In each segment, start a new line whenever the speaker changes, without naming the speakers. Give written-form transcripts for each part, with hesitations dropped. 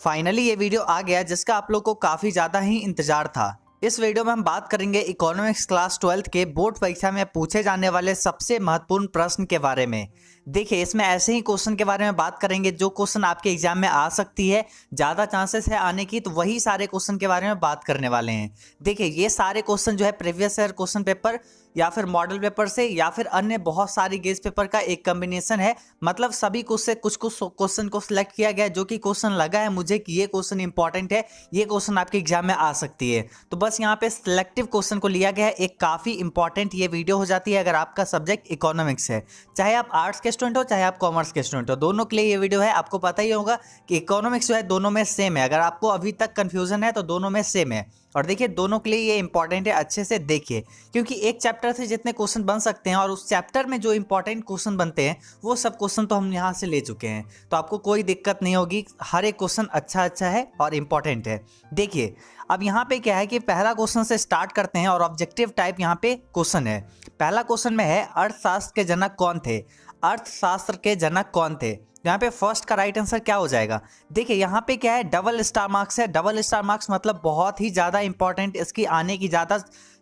Finally ये video आ गया जिसका आप लोग को काफ़ी ज़्यादा ही इंतजार था। इस वीडियो में हम बात करेंगे इकोनॉमिक्स क्लास 12 के बोर्ड परीक्षा में पूछे जाने वाले सबसे महत्वपूर्ण प्रश्न के बारे में। देखिए, इसमें ऐसे ही क्वेश्चन के बारे में बात करेंगे जो क्वेश्चन आपके एग्जाम में आ सकती है, ज़्यादा चांसेस है आने की, तो वही सारे क्वेश्चन के बारे में बात करने वाले हैं। देखिए, ये सारे क्वेश्चन जो है प्रीवियस ईयर क्वेश्चन पेपर या फिर मॉडल पेपर से या फिर अन्य बहुत सारी गेस पेपर का एक कॉम्बिनेशन है। मतलब सभी कुछ से कुछ कुछ क्वेश्चन को सिलेक्ट किया गया जो कि क्वेश्चन लगा है मुझे कि ये क्वेश्चन इंपॉर्टेंट है, ये क्वेश्चन आपके एग्जाम में आ सकती है। तो बस यहाँ पे सिलेक्टिव क्वेश्चन को लिया गया है। एक काफ़ी इंपॉर्टेंट ये वीडियो हो जाती है अगर आपका सब्जेक्ट इकोनॉमिक्स है, चाहे आप आर्ट्स के स्टूडेंट हो चाहे आप कॉमर्स के स्टूडेंट हो, दोनों के लिए ये वीडियो है। आपको पता ही होगा कि इकोनॉमिक्स जो है दोनों में सेम है। अगर आपको अभी तक कन्फ्यूजन है तो दोनों में सेम है। और देखिए, दोनों के लिए ये इंपॉर्टेंट है, अच्छे से देखिए, क्योंकि एक चैप्टर से जितने क्वेश्चन बन सकते हैं और उस चैप्टर में जो इंपॉर्टेंट क्वेश्चन बनते हैं वो सब क्वेश्चन तो हम यहाँ से ले चुके हैं, तो आपको कोई दिक्कत नहीं होगी। हर एक क्वेश्चन अच्छा है और इम्पॉर्टेंट है। देखिए, अब यहाँ पे क्या है कि पहला क्वेश्चन से स्टार्ट करते हैं और ऑब्जेक्टिव टाइप यहाँ पे क्वेश्चन है। पहला क्वेश्चन में है, अर्थशास्त्र के जनक कौन थे? अर्थशास्त्र के जनक कौन थे? यहाँ पे फर्स्ट का राइट आंसर क्या हो जाएगा? देखिए, यहाँ पे क्या है, डबल स्टार मार्क्स है। डबल स्टार मार्क्स मतलब बहुत ही ज़्यादा इंपॉर्टेंट, इसकी आने की ज़्यादा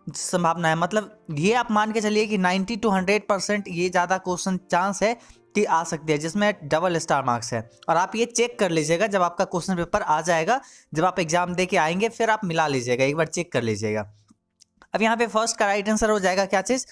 संभावना है। मतलब ये आप मान के चलिए कि 90 to 100% ये ज़्यादा क्वेश्चन चांस है कि आ सकती है जिसमें डबल स्टार मार्क्स है। और आप ये चेक कर लीजिएगा जब आपका क्वेश्चन पेपर आ जाएगा, जब आप एग्जाम दे के आएंगे फिर आप मिला लीजिएगा, एक बार चेक कर लीजिएगा। अब यहाँ पे फर्स्ट का राइट आंसर हो जाएगा क्या चीज़?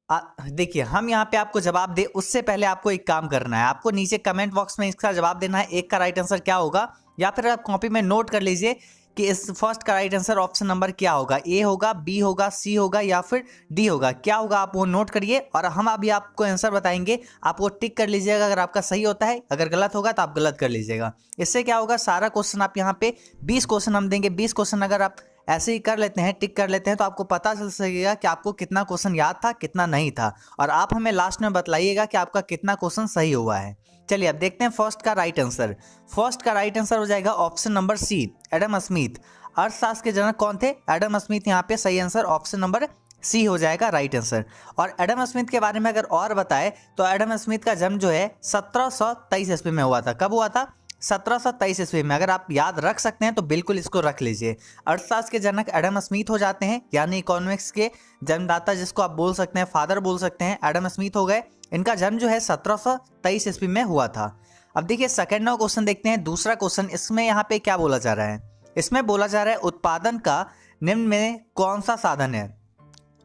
देखिए, हम यहाँ पे आपको जवाब दे उससे पहले आपको एक काम करना है। आपको नीचे कमेंट बॉक्स में इसका जवाब देना है, एक का राइट आंसर क्या होगा, या फिर आप कॉपी में नोट कर लीजिए कि इस फर्स्ट का राइट आंसर ऑप्शन नंबर क्या होगा। ए होगा, बी होगा, सी होगा या फिर डी होगा, क्या होगा आप वो नोट करिए और हम अभी आपको आंसर बताएंगे। आप वो टिक कर लीजिएगा अगर आपका सही होता है, अगर गलत होगा तो आप गलत कर लीजिएगा। इससे क्या होगा, सारा क्वेश्चन आप यहाँ पे 20 क्वेश्चन हम देंगे। 20 क्वेश्चन अगर आप ऐसे ही कर लेते हैं, टिक कर लेते हैं, तो आपको पता चल सकेगा कि आपको कितना क्वेश्चन याद था, कितना नहीं था, और आप हमें लास्ट में बतलाइएगा कि आपका कितना क्वेश्चन सही हुआ है। चलिए अब देखते हैं फर्स्ट का राइट आंसर। फर्स्ट का राइट आंसर हो जाएगा option number C, Adam Smith. अर्थशास्त्र के जनक कौन थे? Adam Smith. यहाँ पे सही आंसर ऑप्शन नंबर सी हो जाएगा राइट आंसर। और एडम स्मिथ के बारे में अगर और बताए तो एडम स्मिथ का जन्म जो है 1723 ईस्वी में हुआ था। कब हुआ था? 1723 ईस्वी में। अगर आप याद रख सकते हैं तो बिल्कुल इसको रख लीजिए। अर्थशास्त्र के जनक एडम स्मिथ हो जाते हैं, यानी इकोनॉमिक्स के जन्मदाता जिसको आप बोल सकते हैं, फादर बोल सकते हैं, एडम स्मिथ हो गए। इनका जन्म जो है 1723 ईस्वी में हुआ था। अब देखिए, सेकंड क्वेश्चन देखते हैं। दूसरा क्वेश्चन, इसमें यहाँ पे क्या बोला जा रहा है? इसमें बोला जा रहा है, उत्पादन का निम्न में कौन सा साधन है?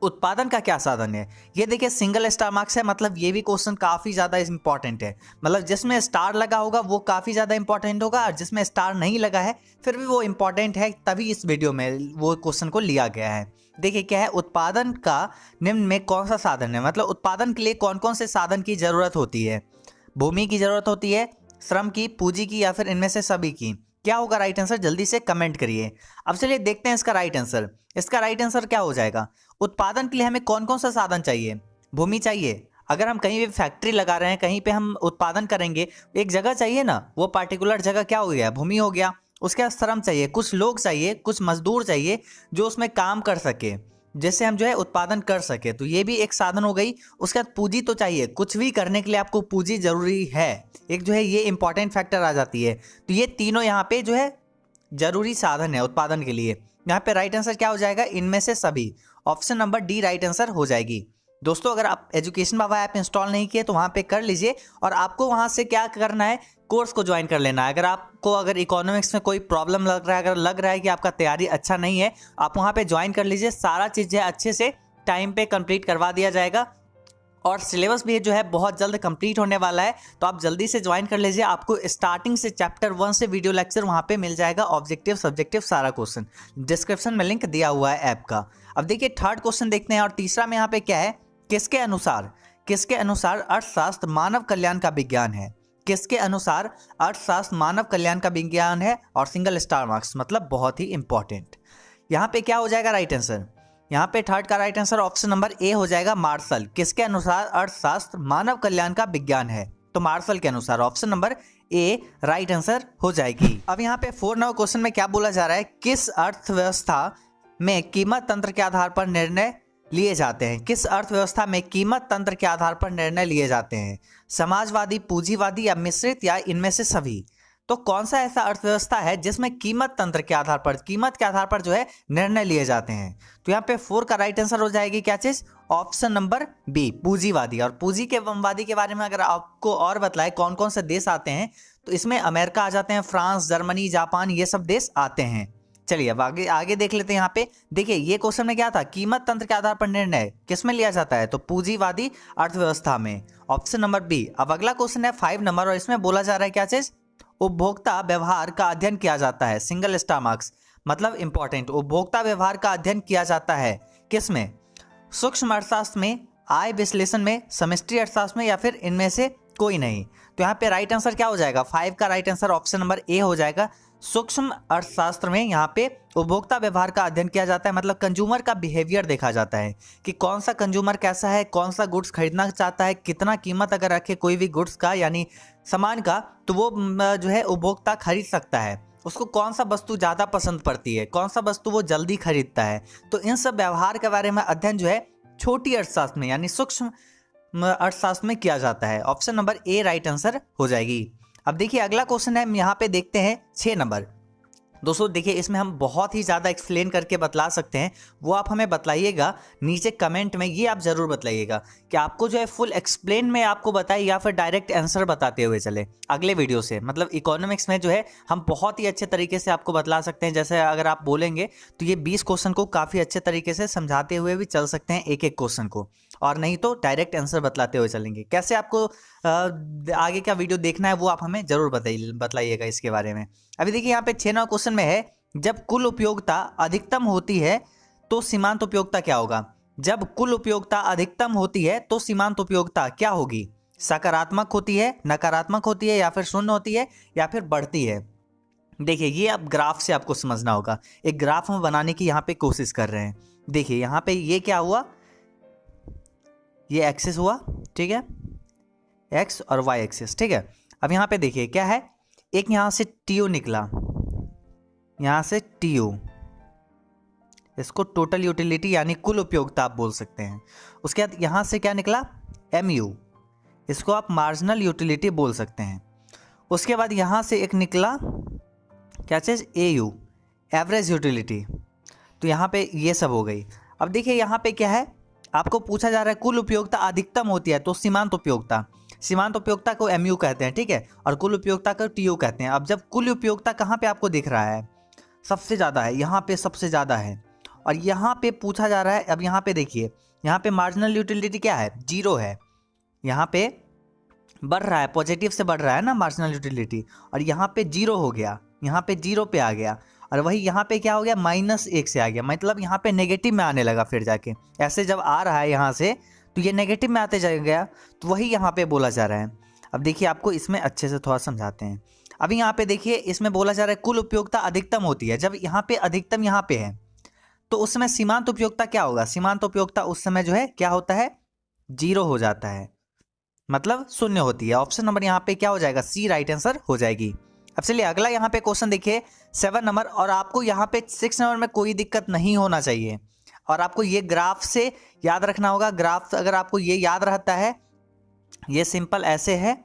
उत्पादन का क्या साधन है? ये देखिए, सिंगल स्टार मार्क्स है, मतलब ये भी क्वेश्चन काफ़ी ज़्यादा इंपॉर्टेंट है। मतलब जिसमें स्टार लगा होगा वो काफ़ी ज़्यादा इंपॉर्टेंट होगा, और जिसमें स्टार नहीं लगा है फिर भी वो इंपॉर्टेंट है, तभी इस वीडियो में वो क्वेश्चन को लिया गया है। देखिए क्या है, उत्पादन का निम्न में कौन सा साधन है? मतलब उत्पादन के लिए कौन कौन से साधन की ज़रूरत होती है? भूमि की ज़रूरत होती है, श्रम की, पूंजी की, या फिर इनमें से सभी की? क्या होगा राइट आंसर? जल्दी से कमेंट करिए। अब चलिए देखते हैं इसका राइट आंसर। इसका राइट आंसर क्या हो जाएगा? उत्पादन के लिए हमें कौन कौन सा साधन चाहिए? भूमि चाहिए। अगर हम कहीं भी फैक्ट्री लगा रहे हैं, कहीं पे हम उत्पादन करेंगे, एक जगह चाहिए ना, वो पार्टिकुलर जगह क्या हो गया? भूमि हो गया। उसके बाद श्रम चाहिए, कुछ लोग चाहिए, कुछ मजदूर चाहिए जो उसमें काम कर सके, जिससे हम जो है उत्पादन कर सके, तो ये भी एक साधन हो गई। उसके बाद पूंजी तो चाहिए, कुछ भी करने के लिए आपको पूंजी जरूरी है, एक जो है ये इंपॉर्टेंट फैक्टर आ जाती है। तो ये तीनों यहाँ पे जो है जरूरी साधन है उत्पादन के लिए। यहाँ पे राइट आंसर क्या हो जाएगा? इनमें से सभी। Option number D right answer हो जाएगी। दोस्तों, अगर आप एजुकेशन बाबा ऐप इंस्टॉल नहीं किए तो वहाँ पे कर लीजिए, और आपको वहाँ से क्या करना है, कोर्स को ज्वाइन कर लेना है। अगर इकोनॉमिक्स में कोई प्रॉब्लम लग रहा है, अगर लग रहा है कि आपका तैयारी अच्छा नहीं है, आप वहाँ पे ज्वाइन कर लीजिए। सारा चीज़ है अच्छे से टाइम पे कंप्लीट करवा दिया जाएगा, और सिलेबस भी जो है बहुत जल्द कंप्लीट होने वाला है, तो आप जल्दी से ज्वाइन कर लीजिए। आपको स्टार्टिंग से चैप्टर 1 से वीडियो लेक्चर वहाँ पे मिल जाएगा, ऑब्जेक्टिव सब्जेक्टिव सारा क्वेश्चन। डिस्क्रिप्शन में लिंक दिया हुआ है ऐप का। अब देखिए थर्ड क्वेश्चन देखते हैं, और तीसरा में यहाँ पे क्या है, किसके अनुसार अर्थशास्त्र मानव कल्याण का विज्ञान है? किसके अनुसार अर्थशास्त्र मानव कल्याण का विज्ञान है? और सिंगल स्टार मार्क्स, मतलब बहुत ही इंपॉर्टेंट। यहाँ पे क्या हो जाएगा राइट आंसर? यहाँ पे थर्ड का right answer option number A हो जाएगा, मार्शल। किसके अनुसार अर्थशास्त्र मानव कल्याण का विज्ञान है? तो मार्शल के अनुसार option number A right answer हो जाएगी। अब यहाँ पे 4 नंबर क्वेश्चन में क्या बोला जा रहा है, किस अर्थव्यवस्था में कीमत तंत्र के आधार पर निर्णय लिए जाते हैं? किस अर्थव्यवस्था में कीमत तंत्र के आधार पर निर्णय लिए जाते हैं? समाजवादी, पूंजीवादी, या मिश्रित, या इनमें से सभी? तो कौन सा ऐसा अर्थव्यवस्था है जिसमें कीमत तंत्र के आधार पर, कीमत के आधार पर जो है निर्णय लिए जाते हैं। तो यहाँ पे 4 का राइट आंसर हो जाएगी क्या चीज, ऑप्शन नंबर बी, पूंजीवादी। और पूंजीवादी के बारे में अगर आपको और बताए कौन कौन से देश आते हैं, तो इसमें अमेरिका आ जाते हैं, फ्रांस, जर्मनी, जापान, ये सब देश आते हैं। चलिए अब आगे आगे देख लेते हैं। यहाँ पे देखिए ये क्वेश्चन में क्या था, कीमत तंत्र के आधार पर निर्णय किस में लिया जाता है, तो पूंजीवादी अर्थव्यवस्था में, ऑप्शन नंबर बी। अब अगला क्वेश्चन है 5 नंबर, और इसमें बोला जा रहा है क्या चीज, उपभोक्ता व्यवहार का अध्ययन किया जाता है, सिंगल स्टार मार्क्स, मतलब इंपॉर्टेंट। उपभोक्ता व्यवहार का अध्ययन किया जाता है किस में, सूक्ष्म अर्थशास्त्र में, आय विश्लेषण में, समष्टि अर्थशास्त्र में, या फिर इनमें से कोई नहीं। तो यहाँ पे राइट आंसर क्या हो जाएगा, 5 का right answer option number A हो जाएगा। सूक्ष्म अर्थशास्त्र में यहाँ पे उपभोक्ता व्यवहार का अध्ययन किया जाता है, मतलब कंज्यूमर का बिहेवियर देखा जाता है कि कौन सा कंज्यूमर कैसा है, कौन सा गुड्स खरीदना चाहता है, कितना कीमत अगर रखे कोई भी गुड्स का यानी सामान का, तो वो जो है उपभोक्ता खरीद सकता है, उसको कौन सा वस्तु ज़्यादा पसंद पड़ती है, कौन सा वस्तु वो जल्दी खरीदता है। तो इन सब व्यवहार के बारे में अध्ययन जो है छोटी अर्थशास्त्र में यानी सूक्ष्म अर्थशास्त्र में किया जाता है। Option number A right answer हो जाएगी। अब देखिए अगला क्वेश्चन है, यहाँ पे देखते हैं 6 नंबर। दोस्तों देखिए इसमें हम बहुत ही ज़्यादा एक्सप्लेन करके बतला सकते हैं, वो आप हमें बतलाइएगा नीचे कमेंट में, ये आप ज़रूर बतलाइएगा कि आपको जो है फुल एक्सप्लेन में आपको बताए या फिर डायरेक्ट आंसर बताते हुए चले अगले वीडियो से। मतलब इकोनॉमिक्स में जो है हम बहुत ही अच्छे तरीके से आपको बतला सकते हैं, जैसे अगर आप बोलेंगे तो ये 20 क्वेश्चन को काफ़ी अच्छे तरीके से समझाते हुए भी चल सकते हैं एक एक क्वेश्चन को, और नहीं तो डायरेक्ट आंसर बतलाते हुए चलेंगे। कैसे आपको आगे का वीडियो देखना है वो आप हमें जरूर बतलाइएगा इसके बारे में। अभी देखिए यहाँ पे 6 नंबर क्वेश्चन में है, जब कुल उपयोगिता अधिकतम होती है तो सीमांत उपयोगिता क्या होगा। जब कुल उपयोगिता अधिकतम होती है तो सीमांत उपयोगिता क्या होगी, सकारात्मक होती है, नकारात्मक होती है, या फिर शून्य होती है, या फिर बढ़ती है। देखिए ये अब ग्राफ से आपको समझना होगा, एक ग्राफ हम बनाने की यहाँ पे कोशिश कर रहे हैं। देखिए यहाँ पे ये क्या हुआ, ये एक्सिस हुआ, ठीक है, एक्स और वाई एक्सिस, ठीक है। अब यहाँ पे देखिए क्या है, एक यहाँ से टीओ निकला, यहाँ से टीओ, इसको टोटल यूटिलिटी यानी कुल उपयोगिता आप बोल सकते हैं। उसके बाद यहाँ से क्या निकला, एमयू, इसको आप मार्जिनल यूटिलिटी बोल सकते हैं। उसके बाद यहाँ से एक निकला क्या चीज़, एयू, एवरेज यूटिलिटी। तो यहाँ पे ये सब हो गई। अब देखिए यहाँ पे क्या है, आपको पूछा जा रहा है कुल उपयोगिता अधिकतम होती है तो सीमांत उपयोगिता, सीमांत उपयोगिता को एमयू कहते हैं, ठीक है, और कुल उपयोगिता को टीयू कहते हैं। अब जब कुल उपयोगिता कहाँ पे आपको दिख रहा है, सबसे ज़्यादा है, यहाँ पे सबसे ज़्यादा है, और यहाँ पे पूछा जा रहा है। अब यहाँ पे देखिए, यहाँ पे मार्जिनल यूटिलिटी क्या है, 0 है, यहाँ पे बढ़ रहा है, पॉजिटिव से बढ़ रहा है ना मार्जिनल यूटिलिटी, और यहाँ पे 0 हो गया, यहाँ पे 0 पे आ गया, और वही यहाँ पे क्या हो गया, -1 से आ गया, मतलब यहाँ पे नेगेटिव में आने लगा। फिर जाके ऐसे जब आ रहा है यहाँ से तो ये नेगेटिव में आते जा गया, तो वही यहाँ पे बोला जा रहा है। अब देखिए आपको इसमें अच्छे से थोड़ा समझाते हैं। अभी यहाँ पे देखिए इसमें बोला जा रहा है कुल उपयोगिता अधिकतम होती है, जब यहाँ पे अधिकतम यहाँ पे है तो उस समय सीमांत उपयोगिता क्या होगा, सीमांत उपयोगिता उस समय जो है क्या होता है, 0 हो जाता है, मतलब शून्य होती है। ऑप्शन नंबर यहाँ पे क्या हो जाएगा, सी राइट आंसर हो जाएगी। अब चलिए अगला यहाँ पे क्वेश्चन देखिए 7 नंबर, और आपको यहाँ पे 6 नंबर में कोई दिक्कत नहीं होना चाहिए, और आपको ये ग्राफ से याद रखना होगा। ग्राफ अगर आपको ये याद रहता है, ये सिंपल ऐसे है,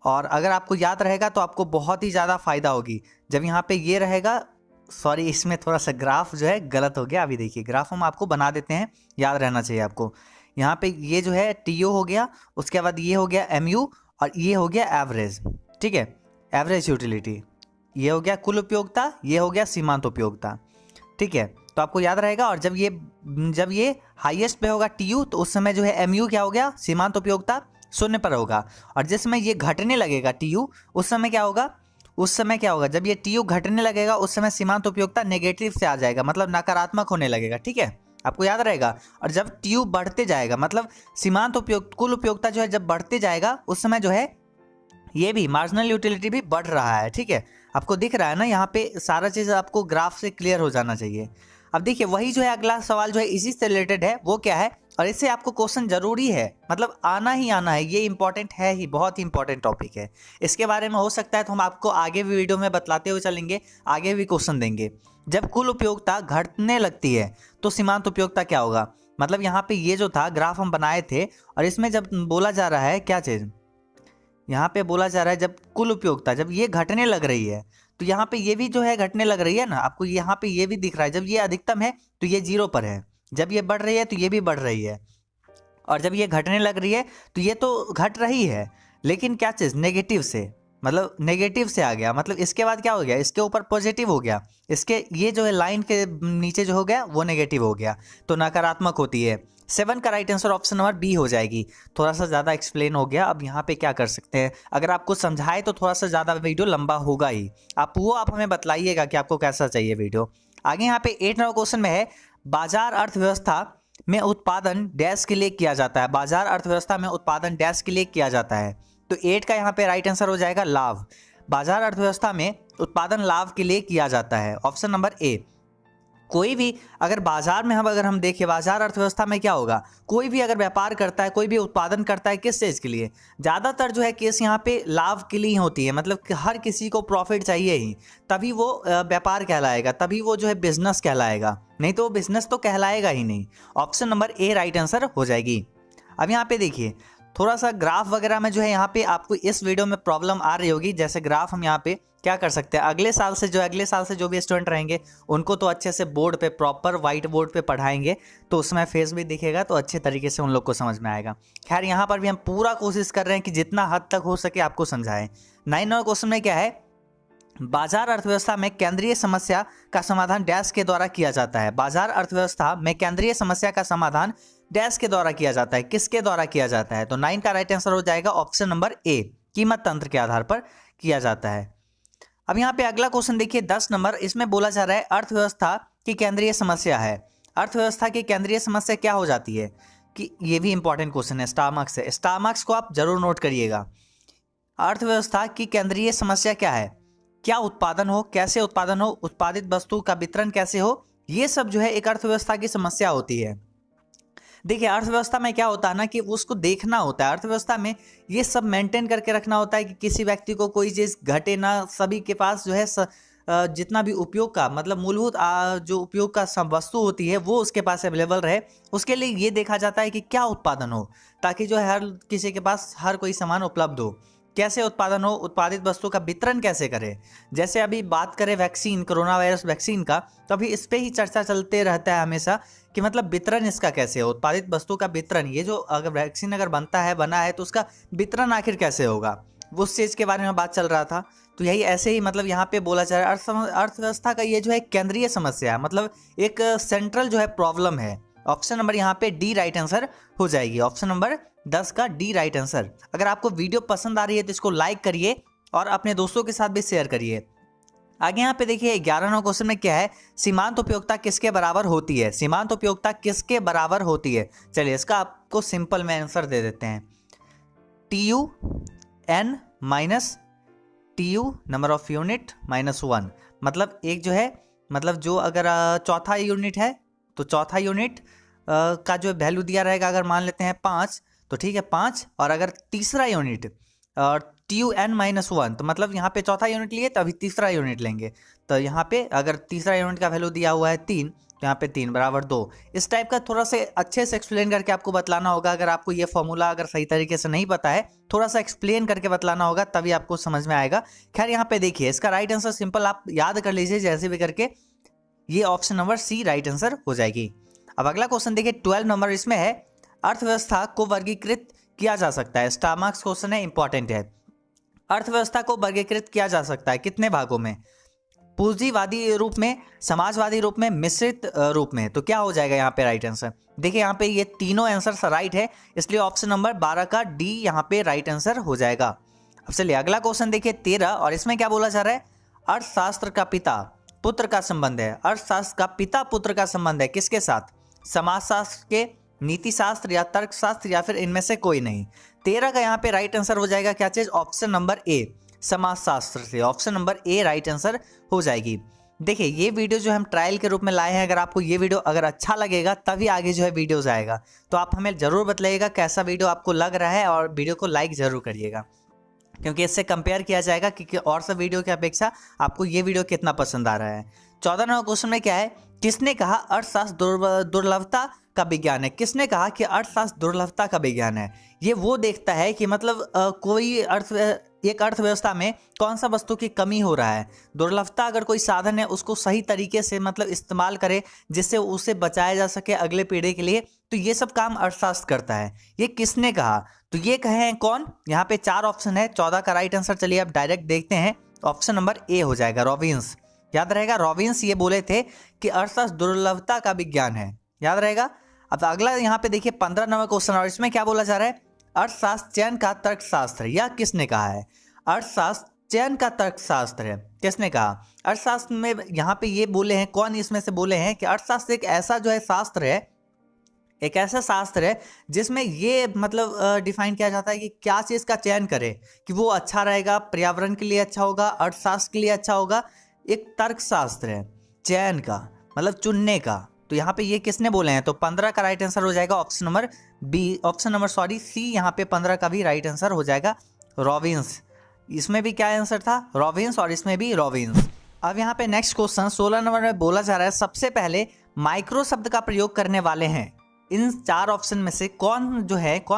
और अगर आपको याद रहेगा तो आपको बहुत ही ज़्यादा फायदा होगी। जब यहाँ पे ये रहेगा, सॉरी इसमें थोड़ा सा ग्राफ जो है गलत हो गया। अभी देखिए ग्राफ हम आपको बना देते हैं, याद रहना चाहिए आपको। यहाँ पे ये जो है टीओ हो गया, उसके बाद ये हो गया एमयू, और ये हो गया एवरेज, ठीक है, एवरेज यूटिलिटी, ये हो गया कुल उपयोगिता, ये हो गया सीमांत उपयोगिता, ठीक है। तो आपको याद रहेगा। और जब ये हाईएस्ट पे होगा टीयू, तो उस समय जो है एमयू क्या हो गया, सीमांत उपयोगिता 0 पर होगा, और जिस समय ये घटने लगेगा टीयू, उस समय क्या होगा, जब ये टीयू घटने लगेगा उस समय सीमांत उपयोगिता नेगेटिव से आ जाएगा, मतलब नकारात्मक होने लगेगा, ठीक है, आपको याद रहेगा। और जब टीयू बढ़ते जाएगा, मतलब सीमांत कुल उपयोगिता जो है जब बढ़ते जाएगा, उस समय जो है ये भी मार्जिनल यूटिलिटी भी बढ़ रहा है, ठीक है। आपको दिख रहा है ना, यहाँ पे सारा चीज़ आपको ग्राफ से क्लियर हो जाना चाहिए। अब देखिए वही जो है अगला सवाल जो है इसी से रिलेटेड है, वो क्या है, और इससे आपको क्वेश्चन जरूरी है, मतलब आना ही आना है, ये इंपॉर्टेंट है ही, बहुत ही इंपॉर्टेंट टॉपिक है। इसके बारे में हो सकता है तो हम आपको आगे भी वीडियो में बतलाते हुए चलेंगे, आगे भी क्वेश्चन देंगे। जब कुल उपयोगिता घटने लगती है तो सीमांत उपयोगिता क्या होगा, मतलब यहाँ पे ये जो था ग्राफ हम बनाए थे, और इसमें जब बोला जा रहा है क्या चीज़, यहाँ पे बोला जा रहा है जब कुल उपयोगिता जब ये घटने लग रही है तो यहाँ पे ये भी जो है घटने लग रही है ना, आपको यहाँ पे ये भी दिख रहा है। जब ये अधिकतम है तो ये 0 पर है, जब ये बढ़ रही है तो ये भी बढ़ रही है, और जब ये घटने लग रही है तो ये तो घट रही है, लेकिन क्या चीज़ नेगेटिव से, मतलब नेगेटिव से आ गया, मतलब इसके बाद क्या हो गया, इसके ऊपर पॉजिटिव हो गया, इसके ये जो है लाइन के नीचे जो हो गया वो नेगेटिव हो गया, तो नकारात्मक होती है। 7 का right answer option number B हो जाएगी। थोड़ा सा ज़्यादा एक्सप्लेन हो गया। अब यहाँ पे क्या कर सकते हैं, अगर आपको समझाए तो थोड़ा सा ज़्यादा वीडियो लंबा होगा ही, आप हमें बतलाइएगा कि आपको कैसा चाहिए वीडियो। आगे यहाँ पे 8 नंबर क्वेश्चन में है, बाजार अर्थव्यवस्था में उत्पादन डैश के लिए किया जाता है। बाजार अर्थव्यवस्था में उत्पादन डैश के लिए किया जाता है, तो 8 का यहाँ पे राइट आंसर हो जाएगा लाभ। बाजार अर्थव्यवस्था में उत्पादन लाभ के लिए किया जाता है, ऑप्शन नंबर ए। कोई भी अगर बाजार में अगर हम देखें, बाजार अर्थव्यवस्था में क्या होगा, कोई भी अगर व्यापार करता है, कोई भी उत्पादन करता है, किस चीज़ के लिए, ज़्यादातर जो है केस यहाँ पे लाभ के लिए होती है, मतलब कि हर किसी को प्रॉफिट चाहिए ही, तभी वो व्यापार कहलाएगा, तभी वो जो है बिजनेस कहलाएगा, नहीं तो वो बिजनेस तो कहलाएगा ही नहीं। Option number A right answer हो जाएगी। अब यहाँ पे देखिए थोड़ा सा ग्राफ वगैरह में जो है यहाँ पे आपको इस वीडियो में प्रॉब्लम आ रही होगी। जैसे ग्राफ हम यहाँ पे क्या कर सकते हैं, अगले साल से जो भी स्टूडेंट रहेंगे उनको तो अच्छे से बोर्ड पे प्रॉपर वाइट बोर्ड पे पढ़ाएंगे, तो उसमें फेस भी दिखेगा, तो अच्छे तरीके से उन लोग को समझ में आएगा। खैर यहाँ पर भी हम पूरा कोशिश कर रहे हैं कि जितना हद तक हो सके आपको समझाएं। 9 नंबर क्वेश्चन में क्या है, बाजार अर्थव्यवस्था में केंद्रीय समस्या का समाधान डैश के द्वारा किया जाता है। बाजार अर्थव्यवस्था में केंद्रीय समस्या का समाधान डैश के द्वारा किया जाता है, किसके द्वारा किया जाता है, तो 9 का राइट आंसर हो जाएगा ऑप्शन नंबर ए, कीमत तंत्र के आधार पर किया जाता है। अब यहाँ पे अगला क्वेश्चन देखिए 10 नंबर, इसमें बोला जा रहा है अर्थव्यवस्था की केंद्रीय समस्या है। अर्थव्यवस्था की केंद्रीय समस्या क्या हो जाती है, कि ये भी इंपॉर्टेंट क्वेश्चन है, स्टार मार्क्स है, स्टार मार्क्स को आप जरूर नोट करिएगा। अर्थव्यवस्था की केंद्रीय समस्या क्या है, क्या उत्पादन हो, कैसे उत्पादन हो, उत्पादित वस्तु का वितरण कैसे हो, ये सब जो है एक अर्थव्यवस्था की समस्या होती है। देखिए अर्थव्यवस्था में क्या होता है ना कि उसको देखना होता है, अर्थव्यवस्था में ये सब मेंटेन करके रखना होता है कि किसी व्यक्ति को कोई चीज़ घटे ना, सभी के पास जो है जितना भी उपयोग का मतलब मूलभूत जो उपयोग का सब वस्तु होती है वो उसके पास अवेलेबल रहे। उसके लिए ये देखा जाता है कि क्या उत्पादन हो, ताकि जो है हर किसी के पास हर कोई सामान उपलब्ध हो। कैसे उत्पादन हो, उत्पादित वस्तु का वितरण कैसे करें। जैसे अभी बात करें वैक्सीन, कोरोना वायरस वैक्सीन का, तो अभी इस पे ही चर्चा चलते रहता है हमेशा कि मतलब वितरण इसका कैसे हो, उत्पादित वस्तु का वितरण, ये जो अगर वैक्सीन अगर बना है तो उसका वितरण आखिर कैसे होगा, वो उस चीज़ के बारे में बात चल रहा था। तो यही ऐसे ही मतलब यहाँ पे बोला जा रहा है अर्थव्यवस्था का ये जो है केंद्रीय समस्या है, मतलब एक सेंट्रल जो है प्रॉब्लम है। ऑप्शन नंबर यहाँ पे डी राइट आंसर हो जाएगी, ऑप्शन नंबर 10 का डी राइट आंसर। अगर आपको वीडियो पसंद आ रही है तो इसको लाइक करिए और अपने दोस्तों के साथ भी शेयर करिए। आगे यहाँ पे देखिए 11 नंबर क्वेश्चन में क्या है, सीमांत उपयोगिता किसके बराबर होती है। सीमांत उपयोगिता किसके बराबर होती है, चलिए इसका आपको सिंपल में आंसर दे देते हैं, TU n minus TU number of unit minus 1। मतलब एक जो है, मतलब जो अगर चौथा यूनिट है तो चौथा यूनिट का जो वैल्यू दिया रहेगा, अगर मान लेते हैं 5 तो ठीक है 5, और अगर तीसरा यूनिट TU n माइनस 1, तो मतलब यहाँ पे चौथा यूनिट लिए तो अभी तीसरा यूनिट लेंगे, तो यहाँ पे अगर तीसरा यूनिट का वैल्यू दिया हुआ है 3, तो यहाँ पे 3 बराबर 2। इस टाइप का थोड़ा सा अच्छे से एक्सप्लेन करके आपको बतलाना होगा। अगर आपको ये फॉर्मूला अगर सही तरीके से नहीं पता है, थोड़ा सा एक्सप्लेन करके बतलाना होगा, तभी आपको समझ में आएगा। खैर यहाँ पे देखिए इसका राइट आंसर सिंपल आप याद कर लीजिए जैसे भी करके, ये option number C right answer हो जाएगी। अब अगला क्वेश्चन देखिए 12 नंबर, इसमें है अर्थव्यवस्था को वर्गीकृत किया जा सकता है। स्टार मार्क्स क्वेश्चन है, इंपॉर्टेंट है। अर्थव्यवस्था को वर्गीकृत किया जा सकता है कितने भागों में, पूंजीवादी रूप में, समाजवादी रूप में, मिश्रित रूप में। तो क्या हो जाएगा यहाँ पे राइट आंसर, देखिए यहाँ पे ये तीनों आंसर राइट है, इसलिए ऑप्शन नंबर 12 का डी यहाँ पे राइट आंसर हो जाएगा। अब चलिए अगला क्वेश्चन देखिए 13, और इसमें क्या बोला जा रहा है, अर्थशास्त्र का पिता पुत्र का संबंध है। अर्थशास्त्र का पिता पुत्र का संबंध है किसके साथ, समाजशास्त्र के, नीति शास्त्र या तर्कशास्त्र, या फिर इनमें से कोई नहीं। 13 का यहाँ पे राइट आंसर हो जाएगा क्या चीज, ऑप्शन नंबर ए, समाजशास्त्र से। Option number A right answer हो जाएगी। देखिए ये वीडियो जो हम ट्रायल के रूप में लाए हैं, अगर आपको ये वीडियो अगर अच्छा लगेगा तभी आगे जो है वीडियोस आएगा, तो आप हमें जरूर बताइएगा कैसा वीडियो आपको लग रहा है, और वीडियो को लाइक जरूर करिएगा, क्योंकि इससे कंपेयर किया जाएगा कि और सब वीडियो की अपेक्षा आपको ये वीडियो कितना पसंद आ रहा है। 14 नंबर क्वेश्चन में क्या है, किसने कहा अर्थशास्त्र दुर्लभता का विज्ञान है। किसने कहा कि अर्थशास्त्र दुर्लभता का विज्ञान है। ये वो देखता है कि मतलब कोई एक अर्थव्यवस्था में कौन सा वस्तु की कमी हो रहा है। दुर्लभता अगर कोई साधन है उसको सही तरीके से मतलब इस्तेमाल करे जिससे उसे बचाया जा सके अगले पीढ़ी के लिए, तो ये सब काम अर्थशास्त्र करता है। ये किसने कहा, तो ये कहे हैं कौन। यहाँ पे 4 ऑप्शन है, 14 का राइट आंसर चलिए अब डायरेक्ट देखते हैं। ऑप्शन नंबर ए हो जाएगा, रॉबिन्स। याद रहेगा, रॉबिन्स ये बोले थे कि अर्थशास्त्र दुर्लभता का विज्ञान है, याद रहेगा। अब अगला यहाँ पे देखिए 15 नंबर क्वेश्चन, और इसमें क्या बोला जा रहा है, अर्थशास्त्र चयन का तर्कशास्त्र। यह किसने कहा है, अर्थशास्त्र चयन का तर्कशास्त्र है, किसने कहा। अर्थशास्त्र में यहाँ पे ये बोले हैं, कौन इसमें से बोले हैं कि अर्थशास्त्र एक ऐसा जो है शास्त्र है, एक ऐसा शास्त्र है जिसमें ये मतलब डिफाइन किया जाता है कि क्या चीज़ का चयन करे कि वो अच्छा रहेगा, पर्यावरण के लिए अच्छा होगा, अर्थशास्त्र के लिए अच्छा होगा। एक तर्कशास्त्र है चयन का, मतलब चुनने का। तो यहाँ पे ये किसने बोले हैं, तो 15 का राइट आंसर हो जाएगा option number B, option number sorry C. यहाँ पे 15 का भी राइट आंसर हो जाएगा रॉबिन्स। इसमें भी क्या आंसर था, रॉबिन्स, और इसमें भी रॉबिन्स। अब यहाँ पे नेक्स्ट क्वेश्चन 16 नंबर में बोला जा रहा है, सबसे पहले माइक्रो शब्द का प्रयोग करने वाले हैं इन 4 ऑप्शन में से कौन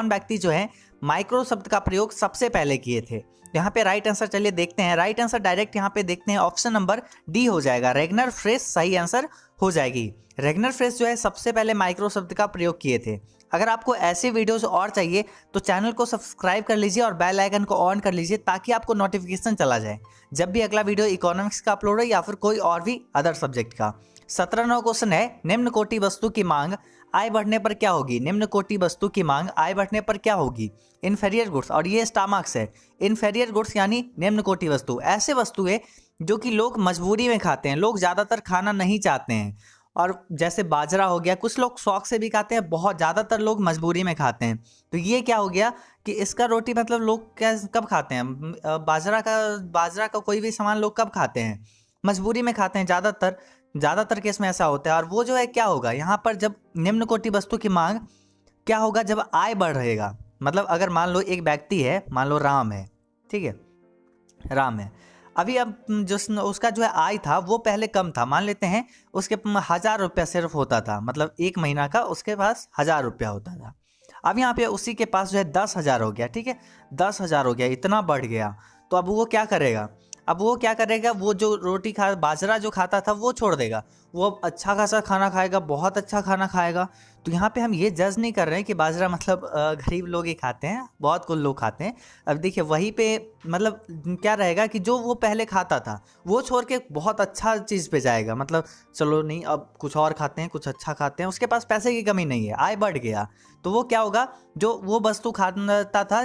व्यक्ति जो है माइक्रो शब्द का प्रयोग सबसे पहले किए थे। यहाँ पे राइट आंसर चलिए देखते हैं। राइट आंसर डायरेक्ट यहाँ पे देखते हैं, ऑप्शन नंबर डी हो जाएगा, रेगनर फ्रेश सही आंसर हो जाएगी। रेगनर फ्रेश जो है सबसे पहले माइक्रो शब्द का प्रयोग किए थे। अगर आपको ऐसे वीडियोस और चाहिए तो चैनल को सब्सक्राइब कर लीजिए और बेल आइकन को ऑन कर लीजिए ताकि आपको नोटिफिकेशन चला जाए जब भी अगला वीडियो इकोनॉमिक्स का अपलोड हो या फिर कोई और भी अदर सब्जेक्ट का। 17 नंबर क्वेश्चन है, निम्न कोटि वस्तु की मांग आय बढ़ने पर क्या होगी। निम्न कोटि वस्तु की मांग आय बढ़ने पर क्या होगी, इन्फीरियर गुड्स, और ये स्टार मार्क्स है। इन्फीरियर गुड्स यानी निम्न कोटि वस्तु, ऐसे वस्तुएं जो कि लोग मजबूरी में खाते हैं, लोग ज़्यादातर खाना नहीं चाहते हैं। और जैसे बाजरा हो गया, कुछ लोग शौक से भी खाते हैं, बहुत ज़्यादातर लोग मजबूरी में खाते हैं। तो ये क्या हो गया कि इसका रोटी मतलब लोग क्या कब खाते हैं, बाजरा का कोई भी सामान लोग कब खाते हैं, मजबूरी में खाते हैं ज़्यादातर केस में ऐसा होता है। और वो जो है क्या होगा यहाँ पर, जब निम्न कोटि वस्तु की मांग क्या होगा, जब आय बढ़ रहेगा। मतलब अगर मान लो एक व्यक्ति है, मान लो राम है, ठीक है, राम है, अभी अब जो उसका जो है आय था वो पहले कम था, मान लेते हैं उसके 1000 रुपया सिर्फ होता था, मतलब एक महीना का उसके पास 1000 रुपया होता था। अब यहाँ पे उसी के पास जो है 10,000 हो गया, ठीक है, 10,000 हो गया, इतना बढ़ गया। तो अब वो क्या करेगा, वो जो बाजरा जो खाता था वो छोड़ देगा, वो अब अच्छा खासा खाना खाएगा, बहुत अच्छा खाना खाएगा। तो यहाँ पे हम ये जज नहीं कर रहे हैं कि बाजरा मतलब गरीब लोग ही खाते हैं, बहुत कुछ लोग खाते हैं। अब देखिए वहीं पे मतलब क्या रहेगा कि जो वो पहले खाता था वो छोड़ के बहुत अच्छा चीज़ पे जाएगा, मतलब चलो नहीं अब कुछ और खाते हैं, कुछ अच्छा खाते हैं, उसके पास पैसे की कमी नहीं है, आय बढ़ गया। तो वो क्या होगा, जो वो वस्तु खाता था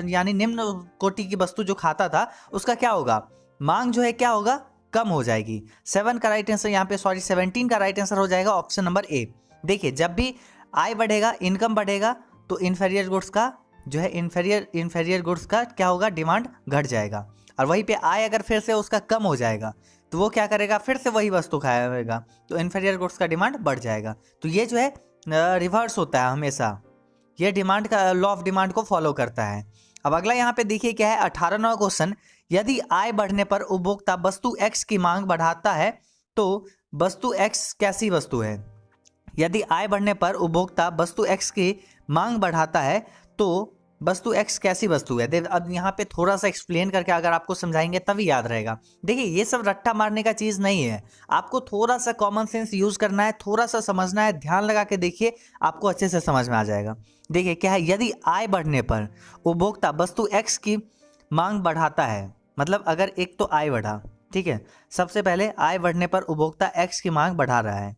यानी निम्न कोटि की वस्तु जो खाता था उसका क्या होगा, मांग जो है क्या होगा, कम हो जाएगी। 7 का राइट आंसर यहाँ पे 17 का राइट आंसर हो जाएगा ऑप्शन नंबर ए। देखिए जब भी आय बढ़ेगा, इनकम बढ़ेगा, तो इन्फीरियर गुड्स का जो है इन्फीरियर गुड्स का क्या होगा, डिमांड घट जाएगा। और वहीं पे आय अगर फिर से उसका कम हो जाएगा तो वो क्या करेगा, फिर से वही वस्तु खाएगा, तो इन्फीरियर गुड्स का डिमांड बढ़ जाएगा। तो ये जो है रिवर्स होता है हमेशा, ये डिमांड का लॉ ऑफ डिमांड को फॉलो करता है। अब अगला यहाँ पे देखिए क्या है, 18 नंबर क्वेश्चन, यदि आय बढ़ने पर उपभोक्ता वस्तु एक्स की मांग बढ़ाता है तो वस्तु एक्स कैसी वस्तु है। यदि आय बढ़ने पर उपभोक्ता वस्तु एक्स की मांग बढ़ाता है तो वस्तु एक्स कैसी वस्तु है। अब यहाँ पे थोड़ा सा एक्सप्लेन करके अगर आपको समझाएंगे तभी याद रहेगा। देखिए ये सब रट्टा मारने का चीज़ नहीं है, आपको थोड़ा सा कॉमन सेंस यूज़ करना है, थोड़ा सा समझना है, ध्यान लगा के देखिए, आपको अच्छे से समझ में आ जाएगा। देखिए क्या है, यदि आय बढ़ने पर उपभोक्ता वस्तु एक्स की मांग बढ़ाता है, मतलब अगर एक तो आय बढ़ा, ठीक है, सबसे पहले आय बढ़ने पर उपभोक्ता एक्स की मांग बढ़ा रहा है,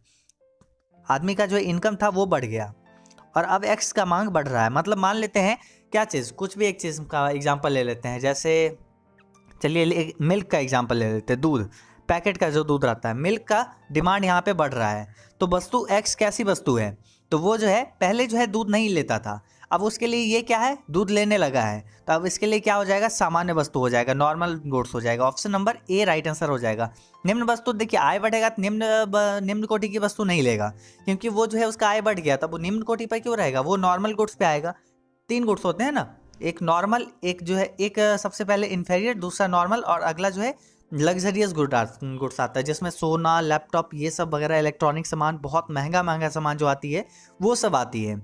आदमी का जो इनकम था वो बढ़ गया और अब एक्स का मांग बढ़ रहा है। मतलब मान लेते हैं क्या चीज़, कुछ भी एक चीज़ का एग्जांपल ले लेते हैं, जैसे चलिए मिल्क का एग्जांपल ले लेते हैं, दूध, पैकेट का जो दूध रहता है, मिल्क का डिमांड यहाँ पे बढ़ रहा है। तो वस्तु एक्स कैसी वस्तु है, तो वो जो है पहले जो है दूध नहीं लेता था, अब उसके लिए ये क्या है, दूध लेने लगा है, तो अब इसके लिए क्या हो जाएगा, सामान्य वस्तु हो जाएगा, नॉर्मल गुड्स हो जाएगा। Option number A right answer हो जाएगा। निम्न वस्तु, देखिए आय बढ़ेगा तो निम्न कोटि की वस्तु नहीं लेगा, क्योंकि वो जो है उसका आय बढ़ गया, तब वो निम्न कोटि पर क्यों रहेगा, वो नॉर्मल गुड्स पे आएगा। 3 गुड्स होते हैं ना, एक नॉर्मल, एक जो है एक सबसे पहले इन्फीरियर, दूसरा नॉर्मल और अगला जो है लग्जरियस गुड्स आता है, जिसमें सोना, लैपटॉप, ये सब वगैरह इलेक्ट्रॉनिक सामान, बहुत महंगा सामान जो आती है वो सब आती है।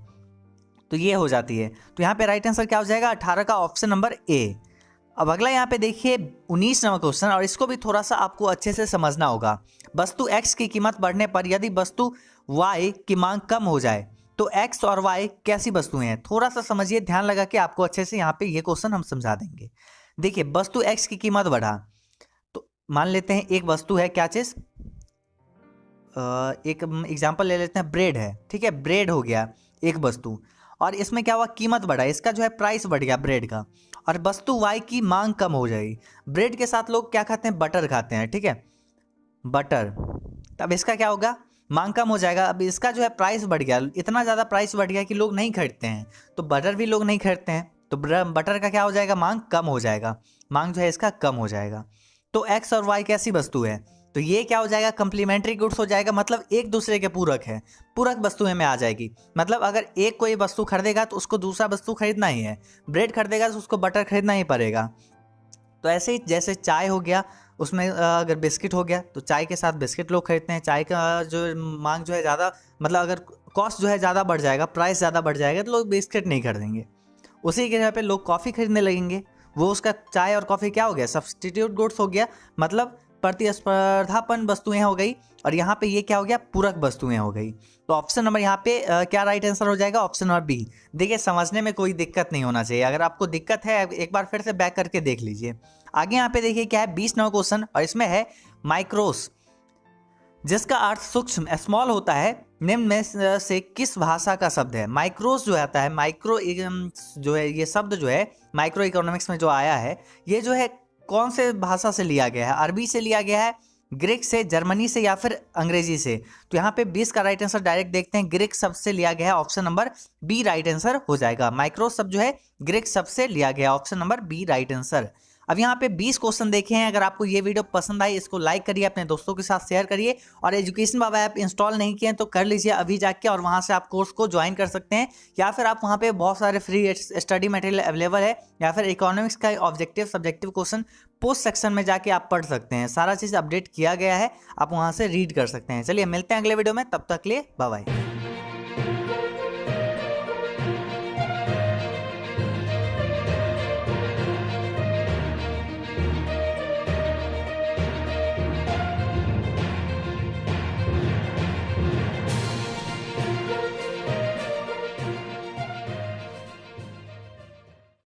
तो ये हो जाती है। तो यहाँ पे राइट आंसर क्या हो जाएगा? 18 का ऑप्शन नंबर ए। अब अगला यहाँ पे देखिए 19 नंबर क्वेश्चन, और इसको भी थोड़ा सा आपको अच्छे से समझना होगा। वस्तु x की कीमत बढ़ने पर यदि वस्तु y की मांग कम हो जाए तो x और y कैसी वस्तुएं हैं? थोड़ा सा समझिए, ध्यान लगा के आपको अच्छे से यहाँ पे ये क्वेश्चन हम समझा देंगे। देखिए वस्तु x की कीमत बढ़ा, तो मान लेते हैं एक वस्तु है, क्या चीज, एक एग्जाम्पल ले लेते हैं, ब्रेड है, ठीक है, ब्रेड हो गया एक वस्तु, और इसमें क्या हुआ, कीमत बढ़ा, इसका जो है प्राइस बढ़ गया ब्रेड का, और वस्तु वाई की मांग कम हो जाएगी। ब्रेड के साथ लोग क्या खाते हैं? बटर खाते हैं, ठीक है, बटर। तब इसका क्या होगा? मांग कम हो जाएगा। अब इसका जो है प्राइस बढ़ गया, इतना ज़्यादा प्राइस बढ़ गया कि लोग नहीं खरीदते हैं, तो बटर भी लोग नहीं खरीदते हैं, तो बटर का क्या हो जाएगा? मांग कम हो जाएगा, मांग जो है इसका कम हो जाएगा। तो एक्स और वाई कैसी वस्तु है? तो ये क्या हो जाएगा? कंप्लीमेंट्री गुड्स हो जाएगा, मतलब एक दूसरे के पूरक है, पूरक वस्तुएं में आ जाएगी। मतलब अगर एक कोई वस्तु खरीदेगा तो उसको दूसरा वस्तु खरीदना ही है, ब्रेड खरीदेगा तो उसको बटर खरीदना ही पड़ेगा। तो ऐसे ही जैसे चाय हो गया, उसमें अगर बिस्किट हो गया तो चाय के साथ बिस्किट लोग खरीदते हैं, चाय का जो मांग जो है ज़्यादा, मतलब अगर कॉस्ट जो है ज़्यादा बढ़ जाएगा, प्राइस ज़्यादा बढ़ जाएगा, तो लोग बिस्किट नहीं खरीदेंगे। उसी के जगह पे लोग कॉफ़ी खरीदने लगेंगे, वो उसका चाय और कॉफ़ी क्या हो गया? सब्सटीट्यूट गुड्स हो गया, मतलब प्रतिस्पर्धापन वस्तुएं हो गई, और यहाँ पे ये क्या हो गया? पूरक वस्तुएं हो गई। तो ऑप्शन नंबर यहाँ पे क्या राइट आंसर हो जाएगा? Option number B. देखिए समझने में कोई दिक्कत नहीं होना चाहिए, अगर आपको दिक्कत है एक बार फिर से बैक करके देख लीजिए। आगे यहाँ पे देखिए क्या है, 20 नंबर क्वेश्चन, और इसमें है माइक्रोस, जिसका अर्थ सूक्ष्म, स्मॉल होता है, निम्न में से किस भाषा का शब्द है? माइक्रोस जो आता है, माइक्रो जो है, ये शब्द जो है माइक्रो इकोनॉमिक्स में जो आया है, ये जो है कौन से भाषा से लिया गया है? अरबी से लिया गया है, ग्रीक से, जर्मनी से, या फिर अंग्रेजी से? तो यहाँ पे 20 का राइट आंसर डायरेक्ट देखते हैं, ग्रीक शब्द से लिया गया है, option number B right answer हो जाएगा। माइक्रोस शब्द जो है ग्रीक शब्द से लिया गया, option number B right answer. अब यहाँ पे 20 क्वेश्चन देखे हैं। अगर आपको ये वीडियो पसंद आई, इसको लाइक करिए, अपने दोस्तों के साथ शेयर करिए, और एजुकेशन बाबा ऐप इंस्टॉल नहीं किए हैं तो कर लीजिए अभी जाके, और वहाँ से आप कोर्स को ज्वाइन कर सकते हैं, या फिर आप वहाँ पे बहुत सारे फ्री स्टडी मटेरियल अवेलेबल है, या फिर इकोनॉमिक्स का objective subjective question post section में जाके आप पढ़ सकते हैं, सारा चीज़ अपडेट किया गया है, आप वहाँ से रीड कर सकते हैं। चलिए मिलते हैं अगले वीडियो में, तब तक के लिए बाय बाय।